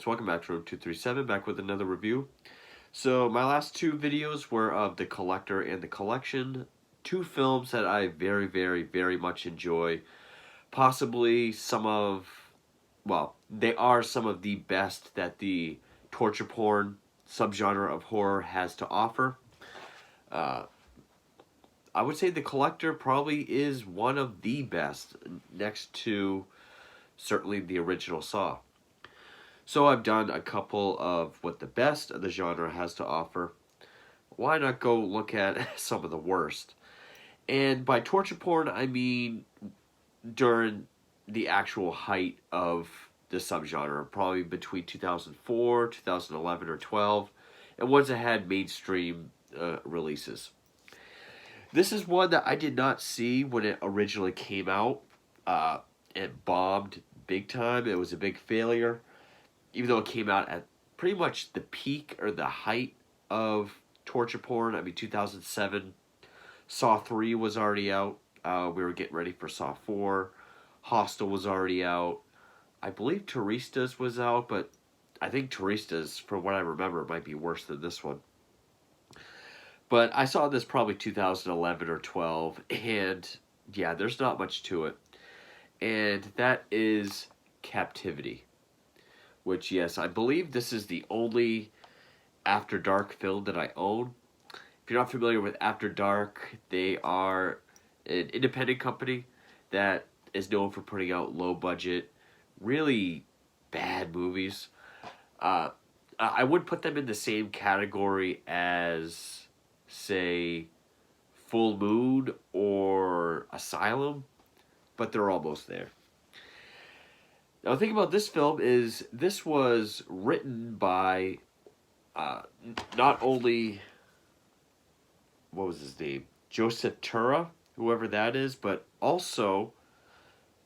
fans, welcome back to Room 237, back with another review. So my last two videos were of The Collector and The Collection, two films that I very much enjoy. Possibly they are some of the best that the torture porn subgenre of horror has to offer. Uh, I would say The Collector probably is one of the best, next to certainly the original Saw. So I've done a couple of what the best of the genre has to offer. Why not go look at some of the worst? And by torture porn, I mean during the actual height of the subgenre, probably between 2004, 2011, or 12, and ones that had mainstream releases. This is one that I did not see when it originally came out. It bombed big time. It was a big failure, even though it came out at pretty much the peak or the height of torture porn. I mean, 2007, Saw 3 was already out. We were getting ready for Saw 4. Hostel was already out. I believe Turistas was out, but I think Turistas, from what I remember, might be worse than this one. But I saw this probably 2011 or 12, and yeah, there's not much to it. And that is Captivity. Which, yes, I believe this is the only After Dark film that I own. If you're not familiar with After Dark, they are an independent company that is known for putting out low budget, really bad movies. I would put them in the same category as, say, Full Moon or Asylum, but they're almost there. Now, the thing about this film is this was written by not only, what was his name? Joseph Tura, whoever that is, but also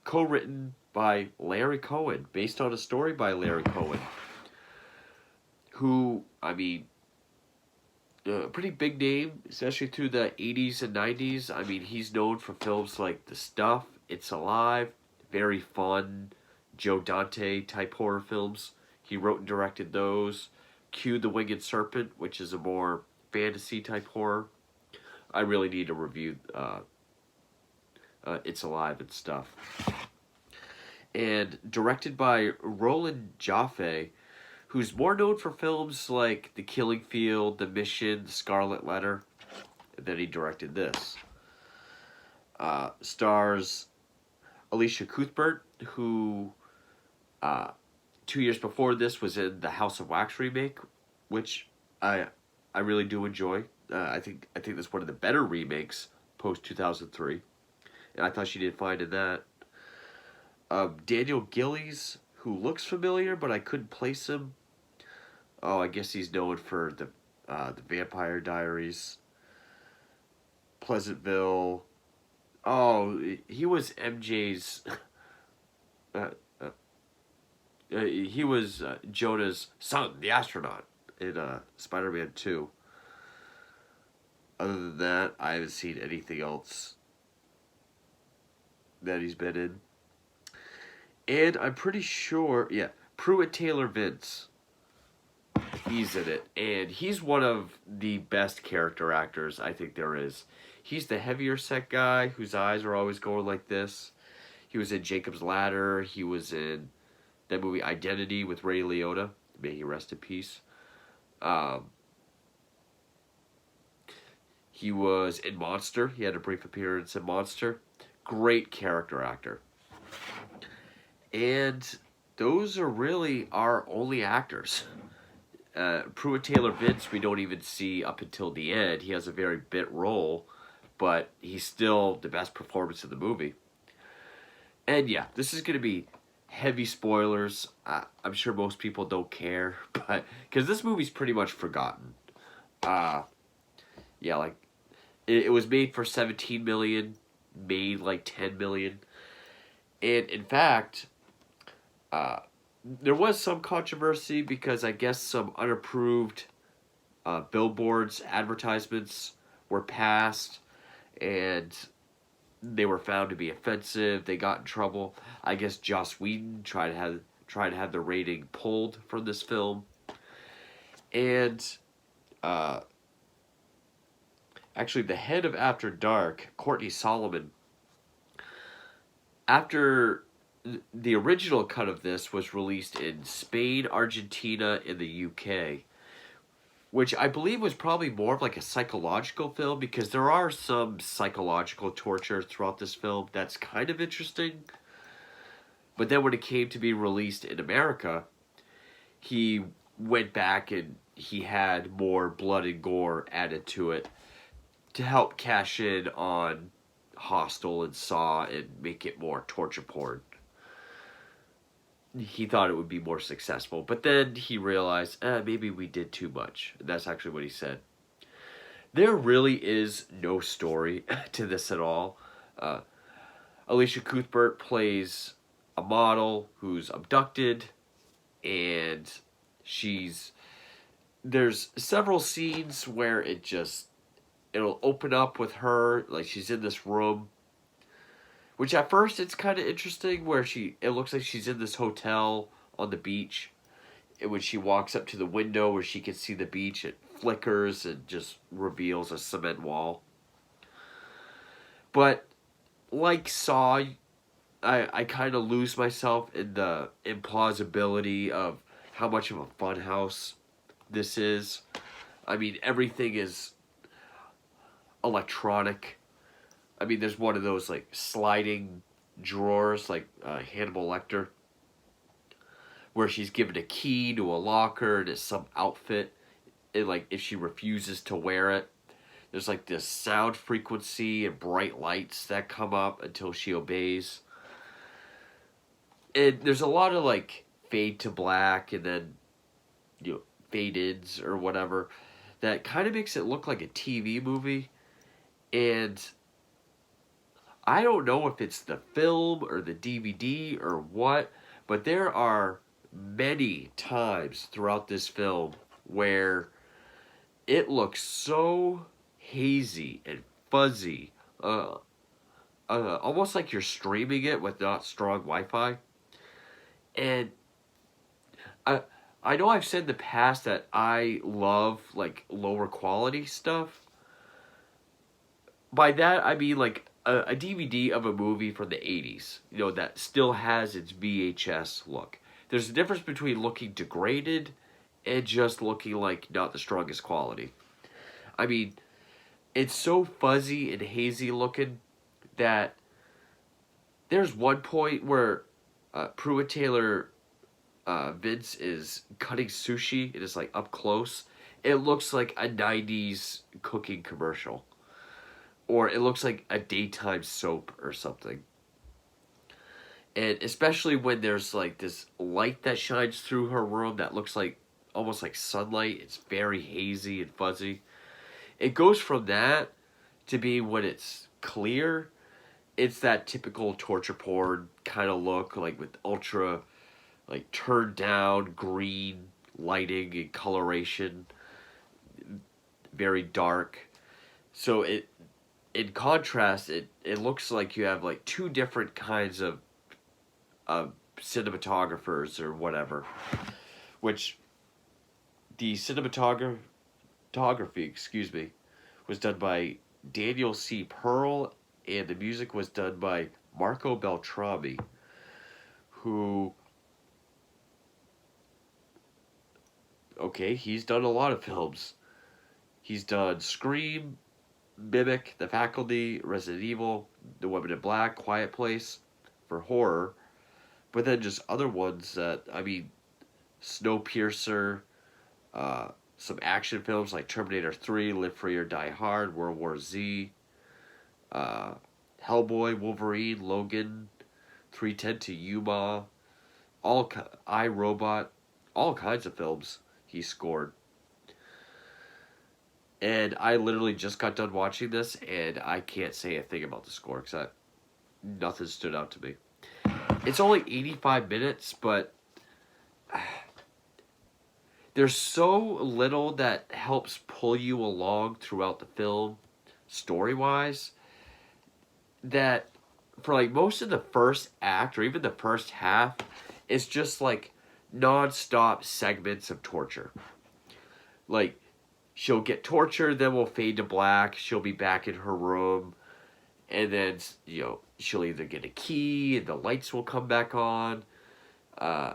co-written by Larry Cohen, based on a story by Larry Cohen, who, I mean, a pretty big name, especially through the 80s and 90s. I mean, he's known for films like The Stuff, It's Alive, very fun Joe Dante type horror films. He wrote and directed those. Q the Winged Serpent, which is a more fantasy type horror. I really need to review It's Alive and stuff. And directed by Roland Joffe, who's more known for films like The Killing Field, The Mission, The Scarlet Letter. And then he directed this. Stars Alicia Cuthbert, who 2 years before this was in the House of Wax remake, which I really do enjoy. I think that's one of the better remakes post 2003, and I thought she did fine in that. Daniel Gillies, who looks familiar, but I couldn't place him. Oh, I guess he's known for the Vampire Diaries, Pleasantville. Oh, he was MJ's. He was Jonah's son, the astronaut, in Spider-Man 2. Other than that, I haven't seen anything else that he's been in. And I'm pretty sure, yeah, Pruitt Taylor Vince, he's in it. And he's one of the best character actors I think there is. He's the heavier set guy whose eyes are always going like this. He was in Jacob's Ladder. He was in that movie Identity with Ray Liotta. May he rest in peace. He was in Monster. He had a brief appearance in Monster. Great character actor. And those are really our only actors. Pruitt Taylor Vince, we don't even see up until the end. He has a very bit role, but he's still the best performance in the movie. And yeah, this is going to be heavy spoilers. I'm sure most people don't care, but because this movie's pretty much forgotten. Yeah, like it was made for 17 million, made like 10 million, and in fact, there was some controversy because I guess some unapproved billboards advertisements were passed, and they were found to be offensive. They got in trouble. I guess Joss Whedon tried to try to have the rating pulled from this film. And uh, actually, the head of After Dark, Courtney Solomon, after the original cut of this was released in Spain, Argentina, and the UK, which I believe was probably more of like a psychological film because there are some psychological torture throughout this film that's kind of interesting. But then when it came to be released in America, he went back and he had more blood and gore added to it to help cash in on Hostel and Saw and make it more torture porn. He thought it would be more successful, but then he realized, maybe we did too much. That's actually what he said. There really is no story to this at all. Uh, Alicia Cuthbert plays a model who's abducted, and she's there's several scenes where it'll open up with her like she's in this room, which at first it's kind of interesting where it looks like she's in this hotel on the beach, and when she walks up to the window where she can see the beach, it flickers and just reveals a cement wall. But like Saw, I kind of lose myself in the implausibility of how much of a funhouse this is. I mean, everything is electronic. I mean, there's one of those like sliding drawers, like Hannibal Lecter, where she's given a key to a locker and it's some outfit. And like, if she refuses to wear it, there's like this sound frequency and bright lights that come up until she obeys. And there's a lot of like fade to black and then fade ins or whatever that kind of makes it look like a TV movie. And I don't know if it's the film or the DVD or what, but there are many times throughout this film where it looks so hazy and fuzzy, almost like you're streaming it with not strong Wi-Fi. And I know I've said in the past that I love like lower quality stuff. By that I mean like a DVD of a movie from the 80s, that still has its VHS look. There's a difference between looking degraded and just looking like not the strongest quality. I mean, it's so fuzzy and hazy looking that there's one point where Pruitt Taylor Vince is cutting sushi. It is like up close. It looks like a 90s cooking commercial. Or it looks like a daytime soap or something. And especially when there's like this light that shines through her room that looks like almost like sunlight. It's very hazy and fuzzy. It goes from that to be when it's clear. It's that typical torture porn kind of look, like with ultra, like turned down green lighting and coloration. Very dark. So in contrast, it looks like you have like two different kinds of cinematographers or whatever, which the cinematography, was done by Daniel C. Pearl, and the music was done by Marco Beltrami, who, okay, he's done a lot of films. He's done Scream, Mimic, The Faculty, Resident Evil, The Woman in Black, Quiet Place for horror, but then just other ones that, I mean, Snowpiercer, some action films like Terminator 3, Live Free or Die Hard, World War Z, Hellboy, Wolverine, Logan, 310 to Yuma, iRobot, all kinds of films he scored. And I literally just got done watching this, and I can't say a thing about the score because nothing stood out to me. It's only 85 minutes, but there's so little that helps pull you along throughout the film, story-wise, that for like most of the first act or even the first half, it's just like non-stop segments of torture. Like, she'll get tortured, then we'll fade to black. She'll be back in her room, and then she'll either get a key and the lights will come back on, uh,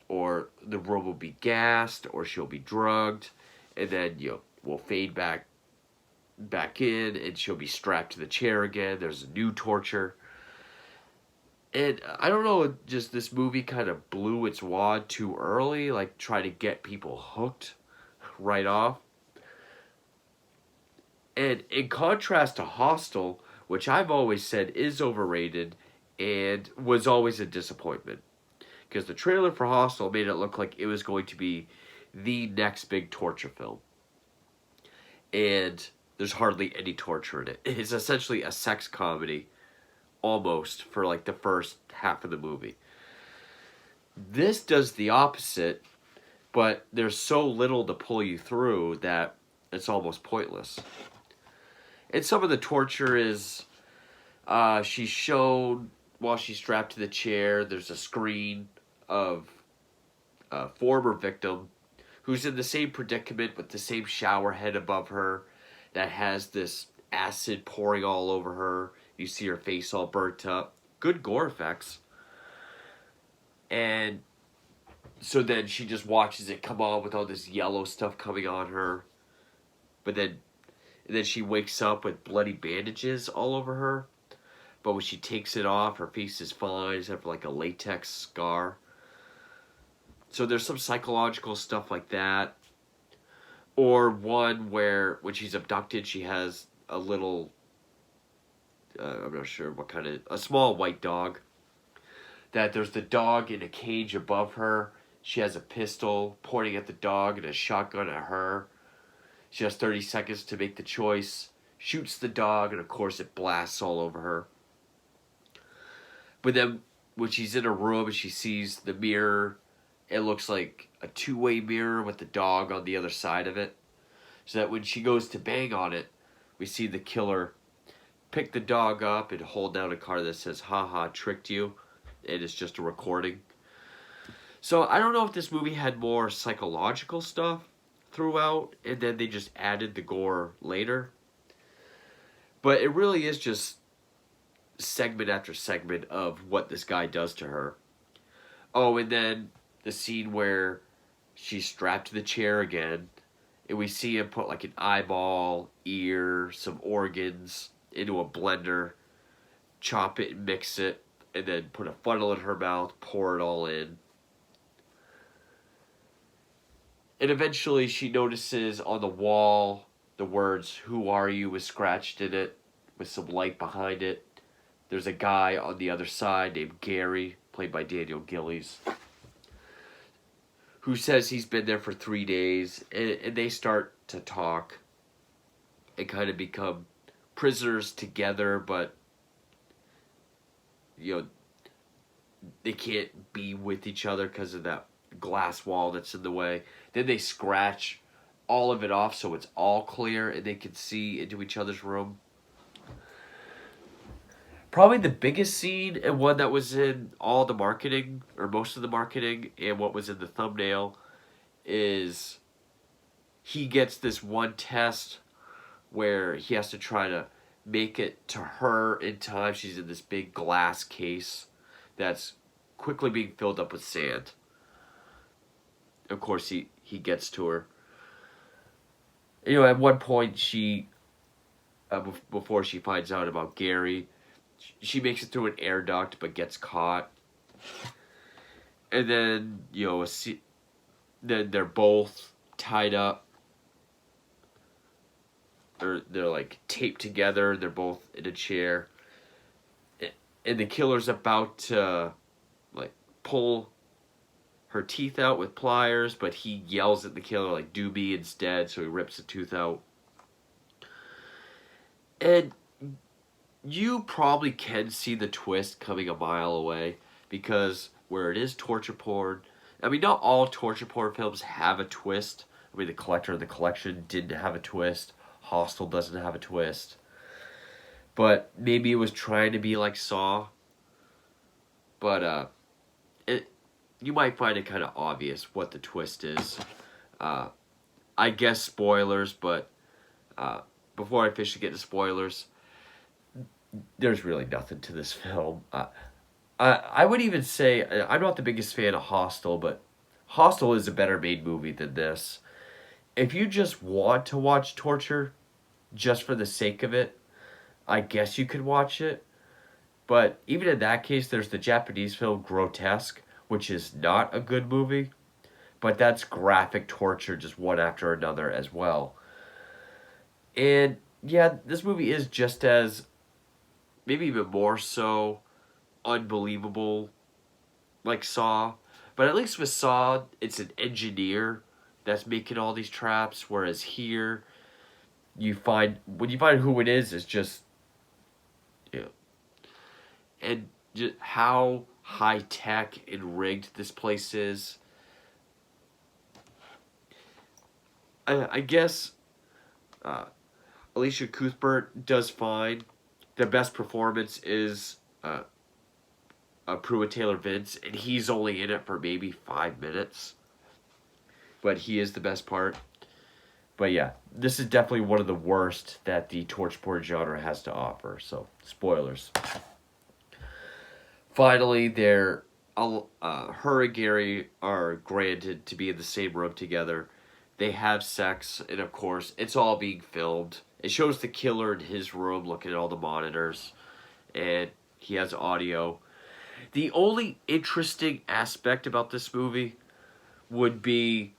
or the room will be gassed, or she'll be drugged, and then we'll fade back in, and she'll be strapped to the chair again. There's a new torture. And I don't know, just this movie kind of blew its wad too early, like trying to get people hooked right off. And in contrast to Hostel, which I've always said is overrated and was always a disappointment. Because the trailer for Hostel made it look like it was going to be the next big torture film. And there's hardly any torture in it. It's essentially a sex comedy, almost, for like the first half of the movie. This does the opposite, but there's so little to pull you through that it's almost pointless. And some of the torture is she's shown while she's strapped to the chair. There's a screen of a former victim who's in the same predicament with the same shower head above her that has this acid pouring all over her. You see her face all burnt up. Good gore effects. And so then she just watches it come on with all this yellow stuff coming on her. But then she wakes up with bloody bandages all over her. But when she takes it off, her face is fine except for like a latex scar. So there's some psychological stuff like that. Or one where when she's abducted, she has a little, I'm not sure what kind of, a small white dog. That there's the dog in a cage above her. She has a pistol pointing at the dog and a shotgun at her. She has 30 seconds to make the choice. Shoots the dog, and of course it blasts all over her. But then when she's in her room and she sees the mirror, it looks like a two-way mirror with the dog on the other side of it. So that when she goes to bang on it, we see the killer pick the dog up and hold down a card that says, "Haha, tricked you." And it's just a recording. So I don't know if this movie had more psychological stuff throughout, and then they just added the gore later. But it really is just segment after segment of what this guy does to her. Oh, and then the scene where she's strapped to the chair again, and we see him put like an eyeball, ear, some organs into a blender, chop it and mix it, and then put a funnel in her mouth, pour it all in. And eventually she notices on the wall the words, "Who are you?" was scratched in it with some light behind it. There's a guy on the other side named Gary, played by Daniel Gillies, who says he's been there for 3 days. And they start to talk and kind of become prisoners together, but they can't be with each other because of that glass wall that's in the way. Then they scratch all of it off so it's all clear and they can see into each other's room. Probably the biggest scene, and one that was in all the marketing, or most of the marketing, and what was in the thumbnail, is he gets this one test where he has to try to make it to her in time. She's in this big glass case that's quickly being filled up with sand. Of course, he gets to her. At one point, she, before she finds out about Gary, she makes it through an air duct but gets caught. And then, then they're both tied up. Or they're like taped together. They're both in a chair. And the killer's about to like pull her teeth out with pliers, but he yells at the killer like, "Do me instead," so he rips the tooth out. And you probably can see the twist coming a mile away, because where it is torture porn, I mean, not all torture porn films have a twist. I mean, The Collector and the Collection didn't have a twist. Hostel doesn't have a twist. But maybe it was trying to be like Saw. But you might find it kind of obvious what the twist is. Uh, I guess spoilers, but uh, before I officially get to spoilers, there's really nothing to this film. I would even say I'm not the biggest fan of Hostel, but Hostel is a better made movie than this. If you just want to watch torture just for the sake of it, I guess you could watch it. But even in that case, there's the Japanese film Grotesque, which is not a good movie, but that's graphic torture just one after another as well. And yeah, this movie is just as, maybe even more so, unbelievable like Saw. But at least with Saw, it's an engineer that's making all these traps, whereas here, when you find who it is just, you know, and just how high tech and rigged this place is. I guess uh, Alicia Cuthbert does fine. The best performance is Pruitt Taylor Vince, and he's only in it for maybe 5 minutes, but he is the best part. But yeah, this is definitely one of the worst that the torture porn genre has to offer. So spoilers. Finally, her and Gary are granted to be in the same room together. They have sex, and of course, it's all being filmed. It shows the killer in his room looking at all the monitors, and he has audio. The only interesting aspect about this movie would be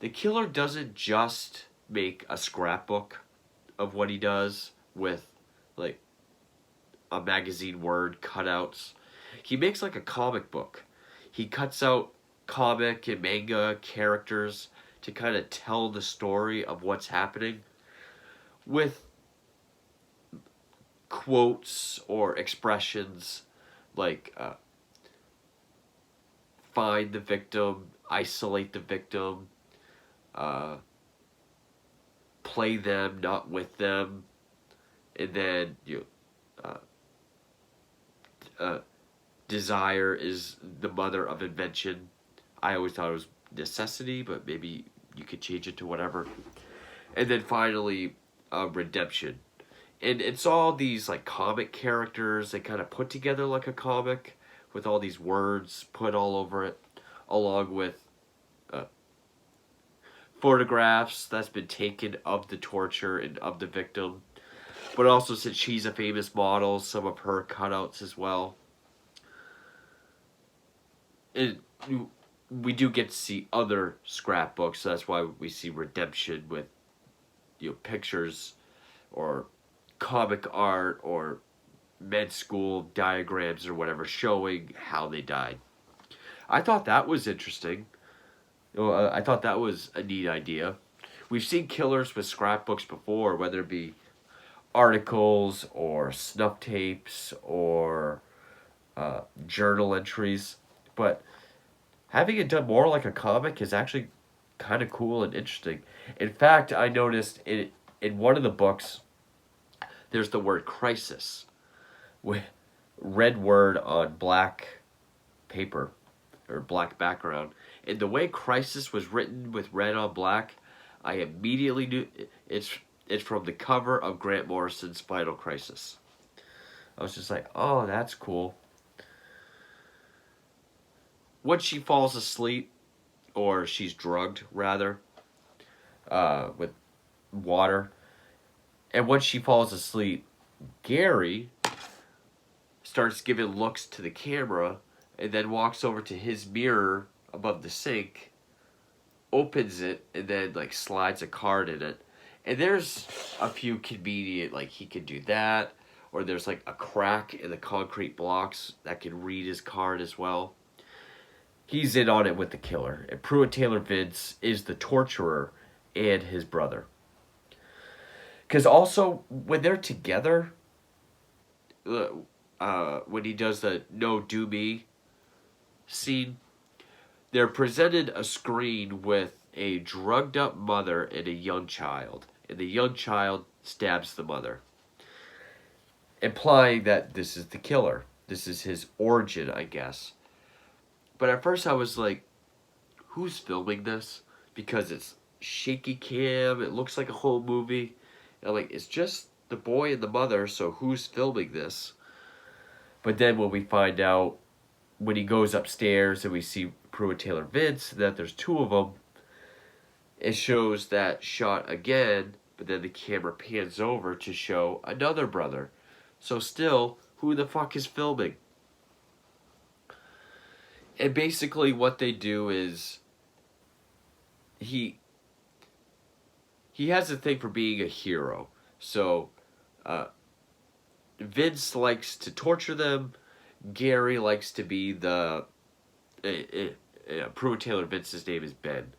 the killer doesn't just make a scrapbook of what he does with, like, a magazine word cutouts. He makes like a comic book. He cuts out comic and manga characters to kind of tell the story of what's happening with quotes or expressions like find the victim, isolate the victim, uh, play them, not with them, and then desire is the mother of invention. I always thought it was necessity, but maybe you could change it to whatever. And then finally, redemption. And it's all these like comic characters they kind of put together like a comic with all these words put all over it, along with uh, photographs that's been taken of the torture and of the victim. But also, since she's a famous model, some of her cutouts as well. And we do get to see other scrapbooks, so that's why we see redemption with pictures or comic art or med school diagrams or whatever showing how they died. I thought that was interesting. I thought that was a neat idea. We've seen killers with scrapbooks before, whether it be articles or snuff tapes or journal entries, but having it done more like a comic is actually kind of cool and interesting. In fact, I noticed in one of the books, there's the word crisis, with red word on black paper or black background. And the way crisis was written with red on black, I immediately knew it's from the cover of Grant Morrison's Final Crisis. I was just like, oh, that's cool. Once she falls asleep, or she's drugged rather, with water, and once she falls asleep, Gary starts giving looks to the camera and then walks over to his mirror above the sink, opens it, and then like slides a card in it. And there's a few convenient, like he could do that, or there's like a crack in the concrete blocks that can read his card as well. He's in on it with the killer, and Pruitt Taylor Vince is the torturer and his brother. Because also, when they're together, when he does the no do me scene, they're presented a screen with a drugged up mother and a young child. And the young child stabs the mother, implying that this is the killer. This is his origin, I guess. But at first I was like, who's filming this? Because it's shaky cam, it looks like a whole movie. And I'm like, it's just the boy and the mother, so who's filming this? But then when we find out, when he goes upstairs and we see Pruitt Taylor Vince, that there's two of them, it shows that shot again, but then the camera pans over to show another brother. So still, who the fuck is filming? And basically what they do is he has a thing for being a hero. So Vince likes to torture them. Gary likes to be the Pruitt Taylor Vince's name is Ben.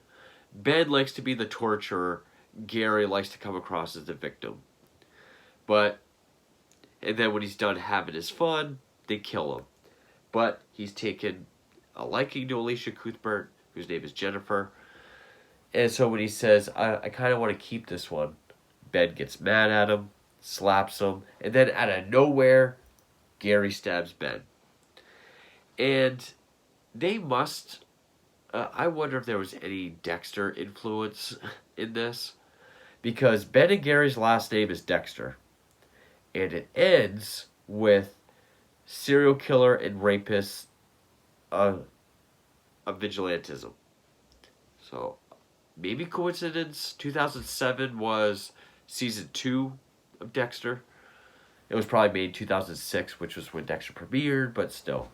Ben likes to be the torturer. Gary likes to come across as the victim. But and then when he's done having his fun, they kill him. But he's taken a liking to Alicia Cuthbert, whose name is Jennifer. And so when he says, I kind of want to keep this one, Ben gets mad at him, slaps him, and then out of nowhere, Gary stabs Ben. And they must... I wonder if there was any Dexter influence in this. Because Ben and Gary's last name is Dexter. And it ends with serial killer and rapist of vigilantism. So, maybe coincidence. 2007 was season 2 of Dexter. It was probably made in 2006, which was when Dexter premiered, but still.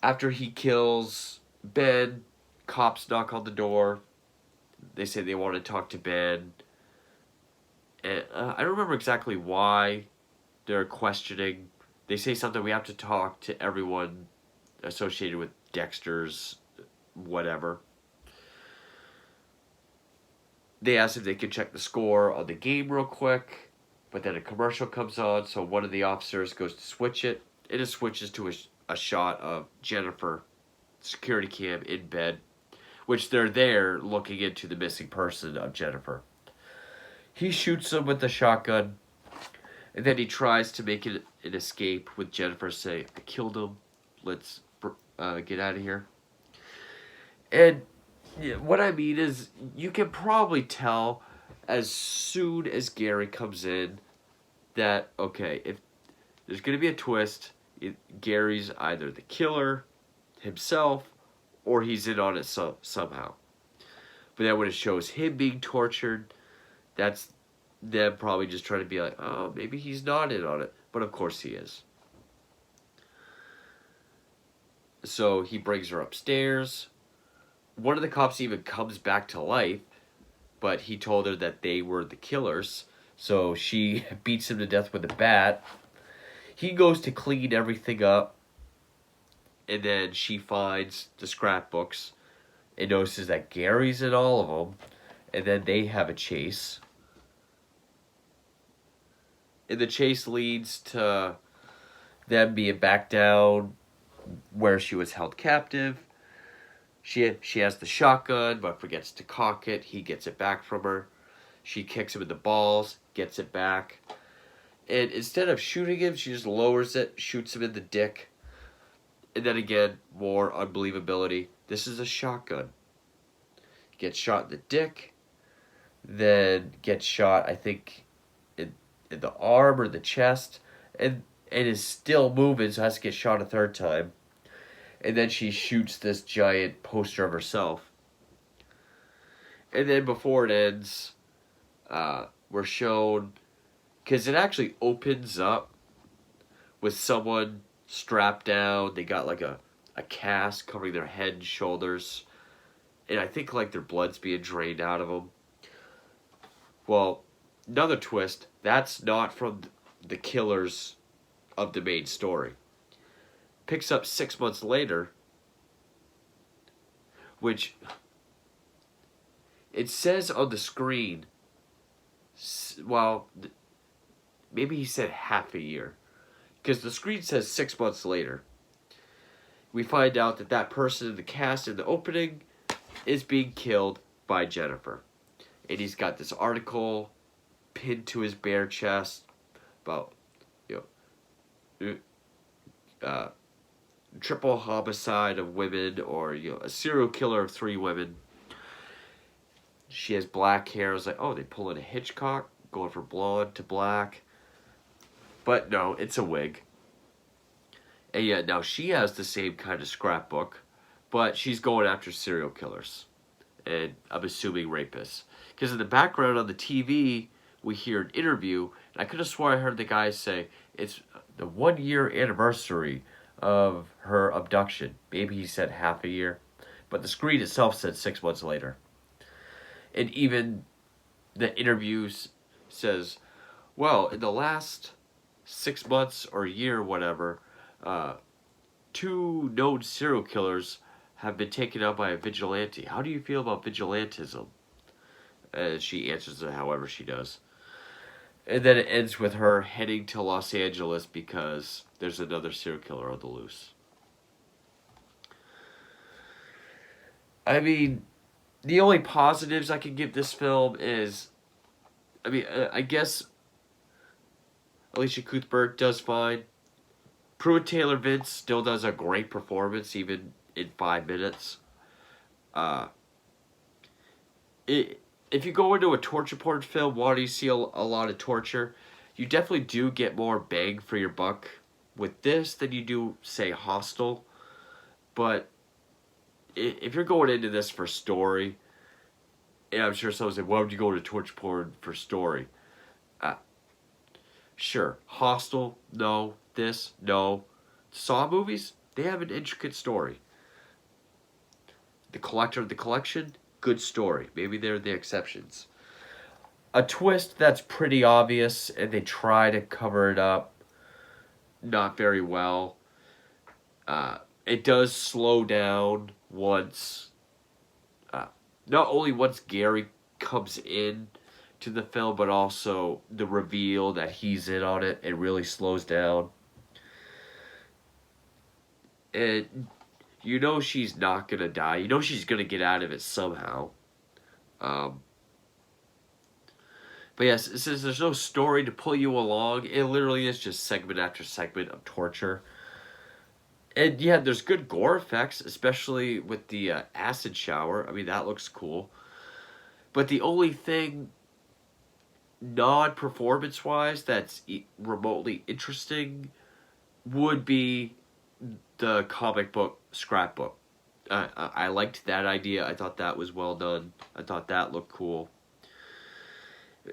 After he kills Ben, cops knock on the door. They say they want to talk to Ben. And I don't remember exactly why they're questioning. They say something, we have to talk to everyone associated with Dexter's whatever. They ask if they can check the score on the game real quick, but then a commercial comes on, so one of the officers goes to switch it. It just switches to a shot of Jennifer, security cam in bed, which they're there looking into the missing person of Jennifer. He shoots him with the shotgun, and then he tries to make it an escape with Jennifer saying, I killed him, let's get out of here. And what I mean is, you can probably tell as soon as Gary comes in that, okay, if there's going to be a twist, Gary's either the killer himself or he's in on it somehow. But then when it shows him being tortured, that's them probably just trying to be like, oh, maybe he's not in on it. But of course he is. So he brings her upstairs. One of the cops even comes back to life, but he told her that they were the killers. So she beats him to death with a bat. He goes to clean everything up. And then she finds the scrapbooks and notices that Gary's in all of them. And then they have a chase. And the chase leads to them being back down where she was held captive. She has the shotgun, but forgets to cock it. He gets it back from her. She kicks him in the balls, gets it back. And instead of shooting him, she just lowers it, shoots him in the dick. And then again, more unbelievability. This is a shotgun. Gets shot in the dick. Then gets shot, I think, in the arm or the chest. And is still moving, so has to get shot a third time. And then she shoots this giant poster of herself. And then before it ends, we're shown... Because it actually opens up with someone strapped down. They got like a cast covering their head and shoulders. And I think like their blood's being drained out of them. Well, another twist. That's not from the killers of the main story. Picks up 6 months later, which it says on the screen, well, maybe he said half a year, because the screen says 6 months later. We find out that that person in the cast in the opening is being killed by Jennifer. And he's got this article pinned to his bare chest about, triple homicide of women, or a serial killer of 3 women. She has black hair. I was like, oh, they pull in a Hitchcock, going from blonde to black. But no, it's a wig. And yeah, now she has the same kind of scrapbook, but she's going after serial killers. And I'm assuming rapists. Because in the background on the TV, we hear an interview, and I could have sworn I heard the guy say, it's the 1-year anniversary of her abduction. Maybe he said half a year. But the screen itself said 6 months later. And even the interviews says, well, in the last 6 months or a year, whatever, 2 known serial killers have been taken out by a vigilante. How do you feel about vigilantism? And she answers it however she does. And then it ends with her heading to Los Angeles because there's another serial killer on the loose. I mean, the only positives I can give this film is, I guess Alicia Cuthbert does fine. Pruitt Taylor Vince still does a great performance, even in 5 minutes. If you go into a torture porn film wanting to see a lot of torture, you definitely do get more bang for your buck with this than you do, say, Hostel. But if you're going into this for story, and I'm sure someone said, why would you go to torture porn for story? Sure. Hostel, no. This, no. Saw movies, they have an intricate story. The Collector of the Collection, good story. Maybe they're the exceptions. A twist that's pretty obvious, and they try to cover it up not very well. It does slow down once, not only once Gary comes in to the film, but also the reveal that he's in on it. It really slows down. And you know she's not going to die. You know she's going to get out of it somehow. But yes, since there's no story to pull you along, it literally is just segment after segment of torture. And yeah, there's good gore effects, especially with the acid shower. I mean, that looks cool. But the only thing non-performance-wise that's remotely interesting would be the comic book scrapbook. I liked that idea. I thought that was well done. I thought that looked cool.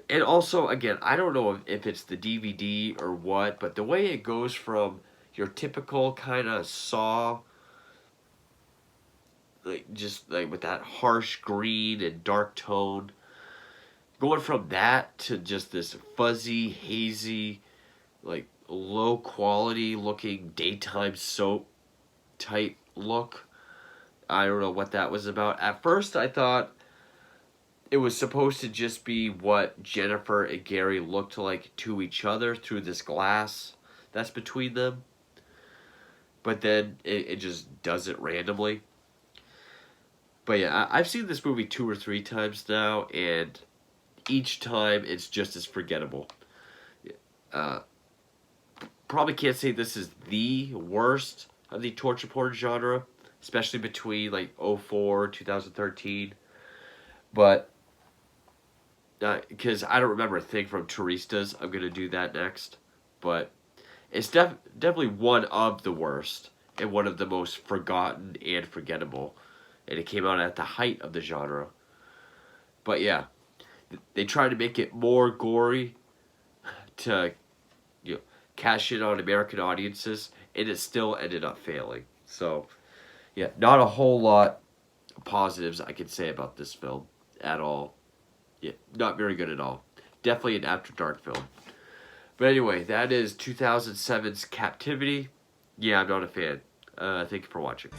And also, again, I don't know if it's the DVD or what, but the way it goes from your typical kind of Saw, just with that harsh green and dark tone, going from that to just this fuzzy, hazy, low quality looking daytime soap type look. I don't know what that was about. At first I thought it was supposed to just be what Jennifer and Gary looked like to each other through this glass that's between them. But then it just does it randomly. But yeah, I've seen this movie 2 or 3 times now, and each time it's just as forgettable. Probably can't say this is the worst of the torture porn genre, especially between 04, 2013. But because I don't remember a thing from Turistas, I'm gonna do that next. But it's definitely one of the worst and one of the most forgotten and forgettable. And it came out at the height of the genre. But yeah, they tried to make it more gory to cash in on American audiences, and it still ended up failing. So yeah, not a whole lot of positives I could say about this film at all. Yeah, not very good at all. Definitely an after dark film. But anyway, that is 2007's Captivity. Yeah, I'm not a fan. Thank you for watching.